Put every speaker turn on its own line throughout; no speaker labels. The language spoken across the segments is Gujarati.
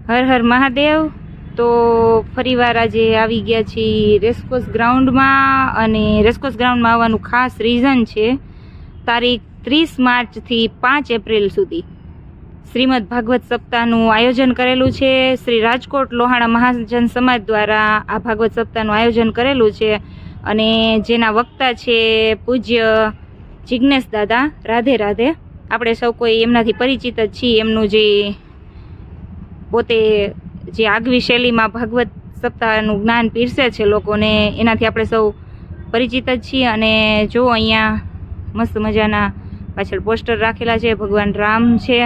હર હર મહાદેવ। તો ફરીવાર આજે આવી ગયા છીએ રેસકોર્સ ગ્રાઉન્ડમાં, અને રેસકોર્સ ગ્રાઉન્ડમાં આવવાનું ખાસ રીઝન છે તારીખ 30 માર્ચથી 5 એપ્રિલ સુધી શ્રીમદ ભાગવત સપ્તાહનું આયોજન કરેલું છે। શ્રી રાજકોટ લોહાણા મહાજન સમાજ દ્વારા આ ભાગવત સપ્તાહનું આયોજન કરેલું છે, અને જેના વક્તા છે પૂજ્ય જિજ્ઞેશ દાદા। રાધે રાધે। આપણે સૌ કોઈ એમનાથી પરિચિત જ છીએ। એમનું જે પોતે જે આગવી શૈલીમાં ભાગવત સપ્તાહનું જ્ઞાન પીરસે છે લોકોને, એનાથી આપણે સૌ પરિચિત જ છીએ। અને જો અહીંયા મસ્ત મજાના પાછળ પોસ્ટર રાખેલા છે, ભગવાન રામ છે,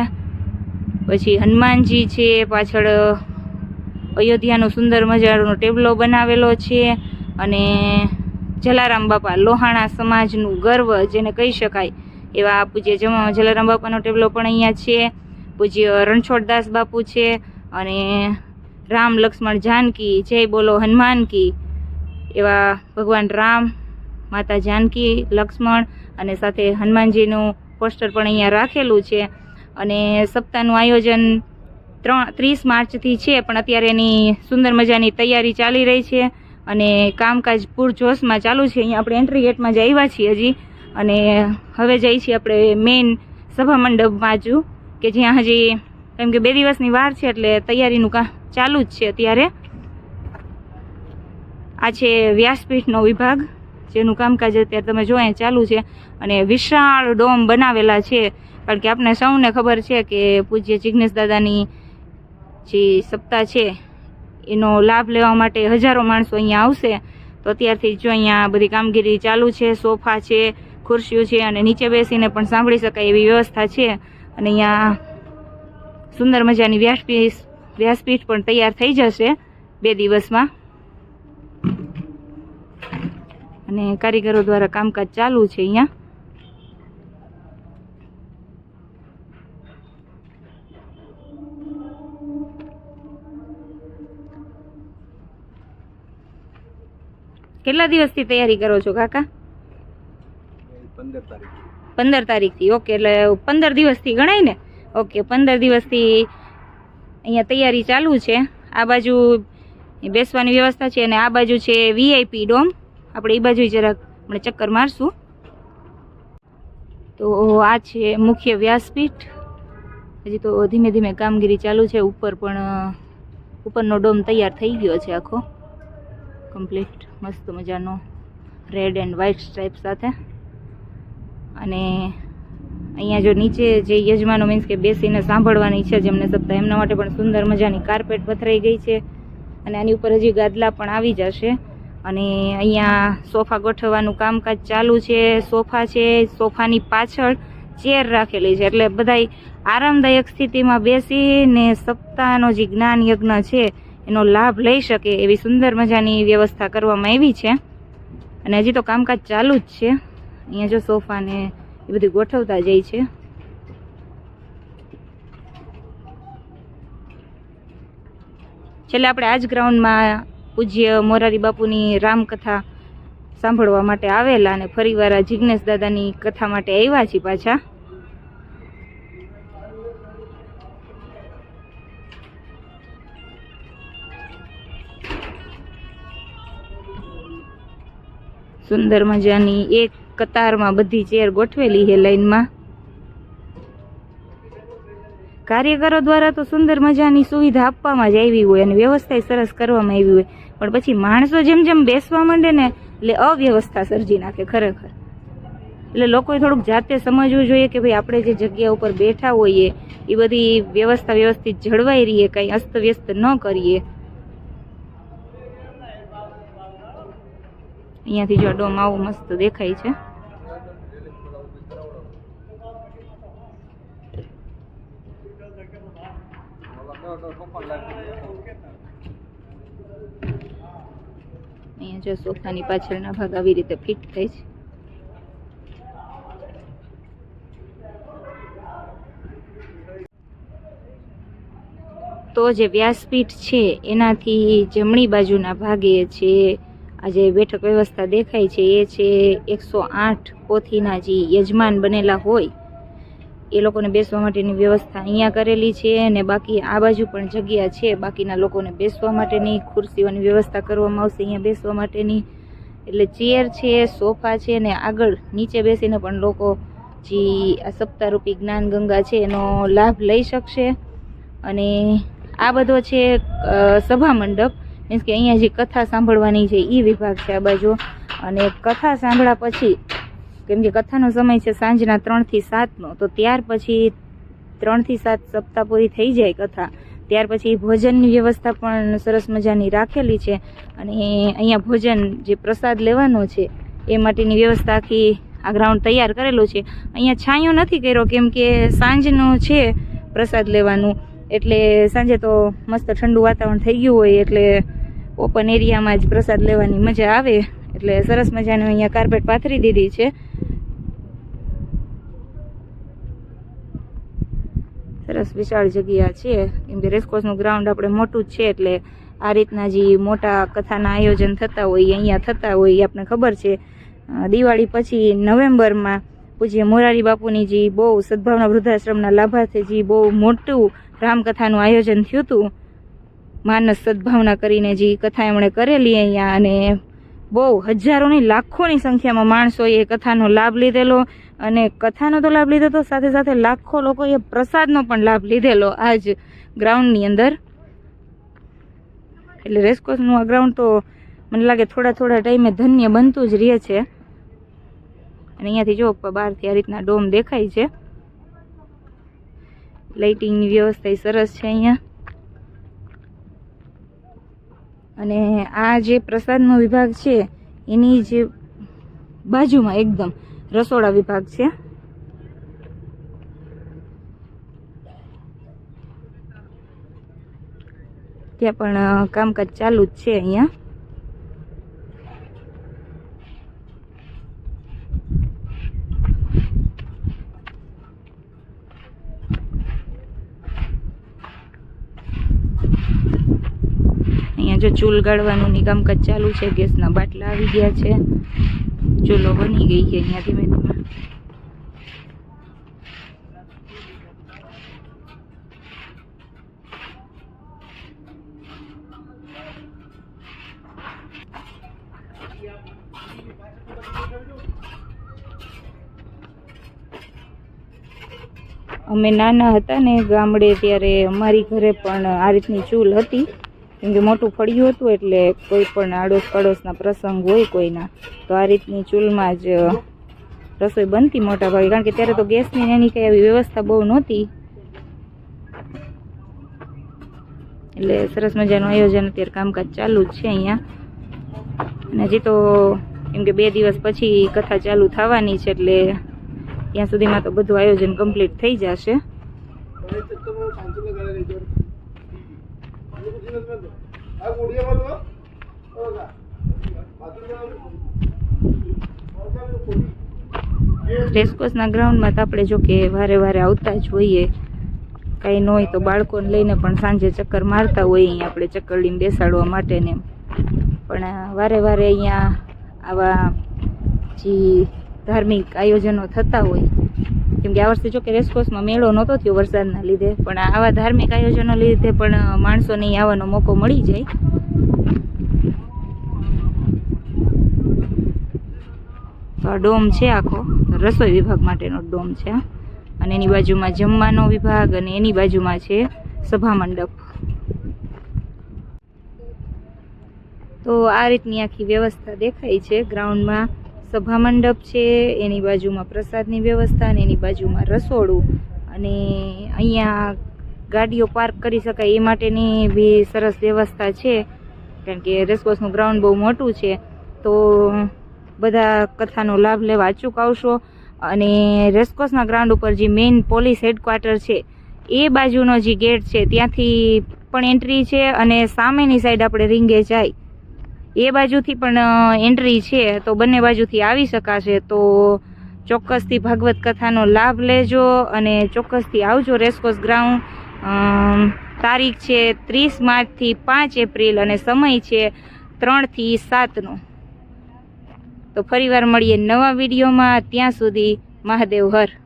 પછી હનુમાનજી છે, પાછળ અયોધ્યાનો સુંદર મજાનો ટેબલો બનાવેલો છે, અને જલારામ બાપા લોહાણા સમાજનું ગર્વ જેને કહી શકાય એવા પૂજ્ય જલારામ બાપાનો ટેબલો પણ અહીંયા છે। પૂજ્ય રણછોડદાસ બાપુ છે, અને રામ લક્ષ્મણ જાનકી જય બોલો હનુમાન કી એવા ભગવાન રામ, માતા જાનકી, લક્ષ્મણ અને સાથે હનુમાનજીનું પોસ્ટર પણ અહીંયા રાખેલું છે। અને સપ્તાહનું આયોજન 30 માર્ચથી છે, પણ અત્યારે એની સુંદર મજાની તૈયારી ચાલી રહી છે, અને કામકાજ પૂરજોશમાં ચાલુ છે। અહીંયા આપણે એન્ટ્રી ગેટમાં જ આવ્યા છીએ હજી, અને હવે જઈએ છીએ આપણે મેઇન સભા મંડપ બાજુ, કે જ્યાં હજી કેમ કે 2 દિવસની વાર છે એટલે તૈયારીનું કામ ચાલુ જ છે અત્યારે। આ છે વ્યાસપીઠનો વિભાગ, જેનું કામકાજ અત્યારે તમે જો અહીંયા ચાલુ છે, અને વિશાળ ડોમ બનાવેલા છે, કારણ કે આપણે સૌને ખબર છે કે પૂજ્ય જિજ્ઞેશ દાદાની જે સપ્તાહ છે એનો લાભ લેવા માટે હજારો માણસો અહીંયા આવશે। તો અત્યારથી જો અહીંયા બધી કામગીરી ચાલુ છે, સોફા છે, ખુરશીઓ છે, અને નીચે બેસીને પણ સાંભળી શકાય એવી વ્યવસ્થા છે। અને અહીંયા સુંદર મજાની વ્યાસપીઠ પણ તૈયાર થઈ જશે 2 દિવસમાં, અને કારીગરો દ્વારા કામકાજ ચાલુ છે અહીંયા। કેટલા દિવસથી તૈયારી કરો છો કાકા? 15 તારીખથી। ઓકે, એટલે 15 દિવસથી ગણાય ને? ઓકે, 15 દિવસથી અહીંયા તૈયારી ચાલુ છે। આ બાજુ બેસવાની વ્યવસ્થા છે, અને આ બાજુ છે વીઆઈપી ડોમ। આપણે એ બાજુ જરાક આપણે ચક્કર મારશું। તો આ છે મુખ્ય વ્યાસપીઠ। હજી તો ધીમે ધીમે કામગીરી ચાલુ છે। ઉપર પણ ઉપરનો ડોમ તૈયાર થઈ ગયો છે આખો કમ્પ્લીટ, મસ્ત મજાનો રેડ એન્ડ વ્હાઇટ સ્ટ્રાઇપ સાથે। અને અહીંયા જો નીચે જે યજમાનો મીન્સ કે બેસીને સાંભળવાની છે જેમને સપ્તાહ, એમના માટે પણ સુંદર મજાની કાર્પેટ પથરાઈ ગઈ છે, અને આની ઉપર હજી ગાદલા પણ આવી જશે। અને અહીંયા સોફા ગોઠવવાનું કામકાજ ચાલુ છે। સોફા છે, સોફાની પાછળ ચેર રાખેલી છે, એટલે બધાય આરામદાયક સ્થિતિમાં બેસીને સપ્તાહનો જે જ્ઞાન યજ્ઞ છે એનો લાભ લઈ શકે એવી સુંદર મજાની વ્યવસ્થા કરવામાં આવી છે। અને હજી તો કામકાજ ચાલુ જ છે। અહીંયા જો સોફા ને એ બધું ગોઠવતા જાય છે। છેલ્લે આપણે આ જ ગ્રાઉન્ડમાં પૂજ્ય મોરારી બાપુની રામકથા સાંભળવા માટે આવેલા, અને ફરીવાર આ જિજ્ઞેશ દાદાની કથા માટે આવ્યા છીએ પાછા। સુંદર મજાની એક કતારમાં બધી ચેર ગોઠવેલી છે લાઈનમાં। કાર્યકરો દ્વારા તો સુંદર મજાની સુવિધા આપવામાં જ આવી હોય, અને વ્યવસ્થા સરસ કરવામાં આવી હોય, પણ પછી માણસો જેમ જેમ બેસવા માંડે ને એટલે અવ્યવસ્થા સર્જી નાખે ખરેખર। એટલે લોકોએ થોડુંક જાતે સમજવું જોઈએ કે ભાઈ આપણે જે જગ્યા ઉપર બેઠા હોઈએ એ બધી વ્યવસ્થા વ્યવસ્થિત જળવાઈ રહીએ, કંઈ અસ્તવ્યસ્ત ન કરીએ। અહીંયાથી જો ડોમ આવું મસ્ત દેખાય છે। અહીંયા જો સોફાની પાછળના ભાગ આવી રીતે ફિટ થાય છે। તો જે વ્યાસપીઠ છે એનાથી જમણી બાજુના ભાગે છે આ જે બેઠક વ્યવસ્થા દેખાય છે, એ છે 108 પોથીના જે યજમાન બનેલા હોય એ લોકોને બેસવા માટેની વ્યવસ્થા અહીંયા કરેલી છે અને બાકી આ બાજુ પણ જગ્યા છે બાકીના લોકોને બેસવા માટેની ખુરશીઓની વ્યવસ્થા કરવામાં આવશે અહીંયા બેસવા માટેની એટલે ચેર છે સોફા છે અને આગળ નીચે બેસીને પણ લોકો જે આ સપ્તાહરૂપી જ્ઞાન ગંગા છે એનો લાભ લઈ શકશે અને આ બધો છે સભા મંડપ મીન્સ કે અહીંયા જે કથા સાંભળવાની છે એ વિભાગ છે આ બાજુ અને કથા સાંભળ્યા પછી કેમ કે કથાનો સમય છે સાંજના 3 થી 7નો તો ત્યાર પછી 3 થી 7 સપ્તાહ પૂરી થઈ જાય કથા ત્યાર પછી ભોજનની વ્યવસ્થા પણ સરસ મજાની રાખેલી છે અને અહીંયા ભોજન જે પ્રસાદ લેવાનો છે એ માટેની વ્યવસ્થા આખી આ ગ્રાઉન્ડ તૈયાર કરેલું છે અહીંયા છાંયો નથી કર્યો કેમ કે સાંજનો છે પ્રસાદ લેવાનું એટલે સાંજે તો મસ્ત ઠંડુ વાતાવરણ થઈ ગયું હોય એટલે ઓપન એરિયામાં જ પ્રસાદ લેવાની મજા આવે એટલે સરસ મજાનું અહીંયા કાર્પેટ પાથરી દીધી છે સરસ વિશાળ જગ્યા છે કેમ કે રેસકોર્સનું ગ્રાઉન્ડ આપણે મોટું જ છે એટલે આ રીતના જે મોટા કથાના આયોજન થતા હોય અહીંયા થતા હોય એ આપણે ખબર છે દિવાળી પછી નવેમ્બરમાં પૂજ્ય મોરારી બાપુની જે બહુ સદભાવના વૃદ્ધાશ્રમના લાભાર્થે જે બહુ મોટું રામકથાનું આયોજન થયું હતું માનસ સદભાવના કરીને જે કથા એમણે કરેલી અહીંયા અને બહુ હજારોની લાખોની સંખ્યામાં માણસોએ કથાનો લાભ લીધેલો અને કથાનો તો લાભ લીધો તો સાથે સાથે લાખો લોકોએ પ્રસાદનો પણ લાભ લીધેલો આ જ ગ્રાઉન્ડની અંદર એટલે રેસકોર્સનું આ ગ્રાઉન્ડ તો મને લાગે થોડા ટાઈમે ધન્ય બનતું જ રહે છે અને અહીંયાથી જો બહારથી આ રીતના ડોમ દેખાય છે લાઇટિંગની વ્યવસ્થા સરસ છે અહીંયા અને આ જે પ્રસાદનો વિભાગ છે એની જે બાજુમાં એકદમ રસોડા વિભાગ છે ત્યાં પણ કામકાજ ચાલુ જ છે અહીંયા જો ચૂલ ગાળવાનું ની કામકાજ ચાલુ છે ગેસના બાટલા આવી ગયા છે ચૂલો બની ગઈ છે અહીંયા ધીમે ધીમે અમે નાના હતા ને ગામડે ત્યારે અમારી ઘરે પણ આ રીતની ચૂલ હતી કેમ કે મોટું ફળિયું હતું એટલે કોઈ પણ આડોશ પડોશના પ્રસંગ હોય કોઈના તો આ રીતની ચૂલમાં જ રસોઈ બનતી મોટા ભાગે કારણ કે ત્યારે તો ગેસની એની કઈ એવી વ્યવસ્થા બહુ નહોતી એટલે સરસ મજાનું આયોજન અત્યારે કામકાજ ચાલુ જ છે અહીંયા અને હજી તો કેમ કે 2 દિવસ પછી કથા ચાલુ થવાની છે એટલે ત્યાં સુધીમાં તો બધું આયોજન કમ્પ્લીટ થઈ જશે રેસકોર્સના ગ્રાઉન્ડમાં તો આપણે જો કે વારે વારે આવતા જ હોઈએ કાંઈ ન હોય તો બાળકોને લઈને પણ સાંજે ચક્કર મારતા હોઈએ અહીંયા આપણે ચક્કરડીને બેસાડવા માટે ને પણ વારે વારે અહીંયા આવા જે ધાર્મિક આયોજનો થતા હોય કેમ કે આ વર્ષે જો કે રેસકોર્સમાં મેળો નહોતો થયો વરસાદના લીધે પણ આવા ધાર્મિક આયોજનો લીધે પણ માણસોને અહીં આવવાનો મોકો મળી જાય તો આ ડોમ છે આખો રસોઈ વિભાગ માટેનો ડોમ છે અને એની બાજુમાં જમવાનો વિભાગ અને એની બાજુમાં છે સભા મંડપ તો આ રીતની આખી વ્યવસ્થા દેખાય છે ગ્રાઉન્ડમાં સભા મંડપ છે એની બાજુમાં પ્રસાદની વ્યવસ્થા અને એની બાજુમાં રસોડું અને અહીંયા ગાડીઓ પાર્ક કરી શકાય એ માટેની બી સરસ વ્યવસ્થા છે કારણ કે રેસકોર્સનું ગ્રાઉન્ડ બહુ મોટું છે તો બધા કથાનો લાભ લેવા અચૂક આવશો અને રેસકોર્સના ગ્રાઉન્ડ ઉપર જે મેઇન પોલીસ હેડક્વાર્ટર છે એ બાજુનો જે ગેટ છે ત્યાંથી પણ એન્ટ્રી છે અને સામેની સાઈડ આપણે રીંગે જાય એ બાજુથી પણ એન્ટ્રી છે તો બંને બાજુથી આવી શકાશે તો ચોક્કસથી ભાગવત કથાનો લાભ લેજો અને ચોક્કસથી આવજો રેસકોર્સ ગ્રાઉન્ડ તારીખ છે 30 માર્ચથી 5 એપ્રિલ અને સમય છે 3 થી 7નો તો ફરીવાર મળીએ નવા વિડીયોમાં ત્યાં સુધી મહાદેવ હર